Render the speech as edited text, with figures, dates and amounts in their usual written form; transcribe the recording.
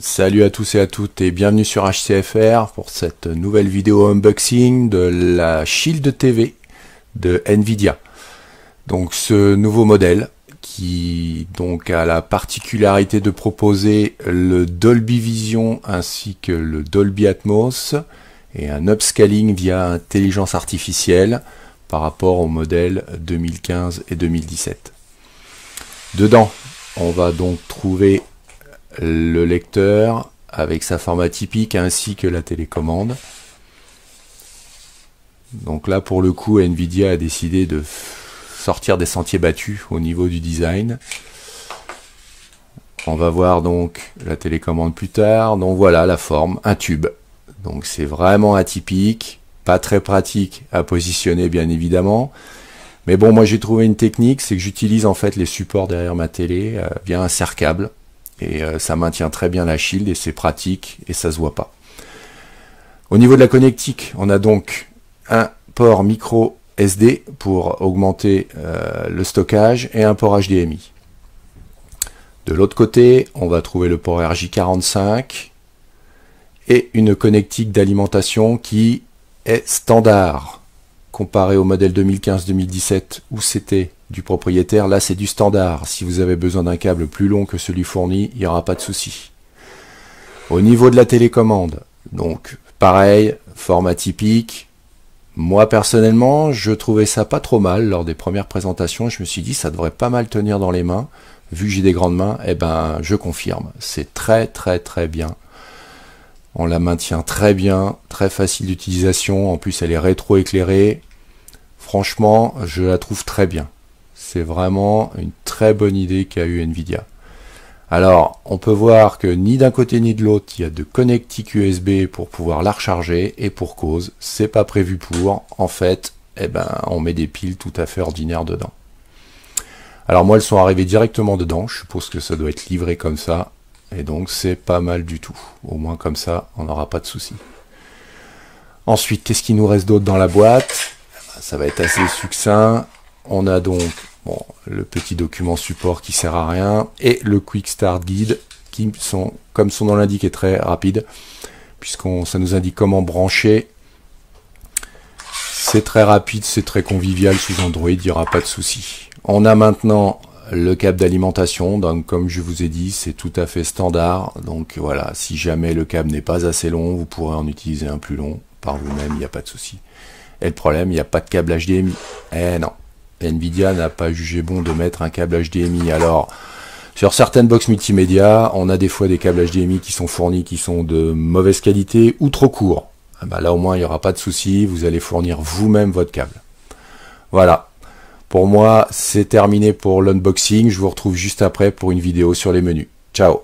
Salut à tous et à toutes et bienvenue sur HCFR pour cette nouvelle vidéo unboxing de la Shield TV de Nvidia. Donc ce nouveau modèle qui donc a la particularité de proposer le Dolby Vision ainsi que le Dolby Atmos et un upscaling via intelligence artificielle par rapport au modèle 2015 et 2017. Dedans, on va donc trouver le lecteur avec sa format typique ainsi que la télécommande. Donc là pour le coup Nvidia a décidé de sortir des sentiers battus au niveau du design. On va voir donc la télécommande plus tard. Donc voilà la forme, un tube. Donc c'est vraiment atypique, pas très pratique à positionner bien évidemment. Mais bon, moi j'ai trouvé une technique, c'est que j'utilise en fait les supports derrière ma télé via un serre-câble. Et ça maintient très bien la Shield et c'est pratique et ça se voit pas. Au niveau de la connectique, on a donc un port micro SD pour augmenter le stockage et un port HDMI. De l'autre côté, on va trouver le port RJ45 et une connectique d'alimentation qui est standard. Comparé au modèle 2015-2017 où c'était du propriétaire, là c'est du standard. Si vous avez besoin d'un câble plus long que celui fourni, il n'y aura pas de souci. Au niveau de la télécommande, donc pareil, format typique. Moi personnellement, je trouvais ça pas trop mal lors des premières présentations. Je me suis dit ça devrait pas mal tenir dans les mains. Vu que j'ai des grandes mains, eh ben je confirme. C'est très bien. On la maintient très bien, très facile d'utilisation. En plus, elle est rétro-éclairée. Franchement, je la trouve très bien. C'est vraiment une très bonne idée qu'a eu Nvidia. Alors, on peut voir que ni d'un côté ni de l'autre, il y a de connectiques USB pour pouvoir la recharger. Et pour cause, c'est pas prévu pour. En fait, eh ben, on met des piles tout à fait ordinaires dedans. Alors moi, elles sont arrivées directement dedans. Je suppose que ça doit être livré comme ça. Et donc c'est pas mal du tout. Au moins comme ça, on n'aura pas de soucis. Ensuite, qu'est-ce qu'il nous reste d'autre dans la boîte? Ça va être assez succinct. On a donc le petit document support qui sert à rien et le Quick Start Guide qui sont, comme son nom l'indique, est très rapide puisqu'on ça nous indique comment brancher. C'est très rapide, c'est très convivial sous Android, il n'y aura pas de soucis. On a maintenant le câble d'alimentation, donc comme je vous ai dit, c'est tout à fait standard. Donc voilà, si jamais le câble n'est pas assez long, vous pourrez en utiliser un plus long par vous-même, il n'y a pas de souci. Et le problème, il n'y a pas de câble HDMI. Eh non, Nvidia n'a pas jugé bon de mettre un câble HDMI. Alors, sur certaines box multimédia, on a des fois des câbles HDMI qui sont fournis, qui sont de mauvaise qualité ou trop courts. Ah bah là au moins, il n'y aura pas de souci, vous allez fournir vous-même votre câble. Voilà. Pour moi, c'est terminé pour l'unboxing. Je vous retrouve juste après pour une vidéo sur les menus. Ciao!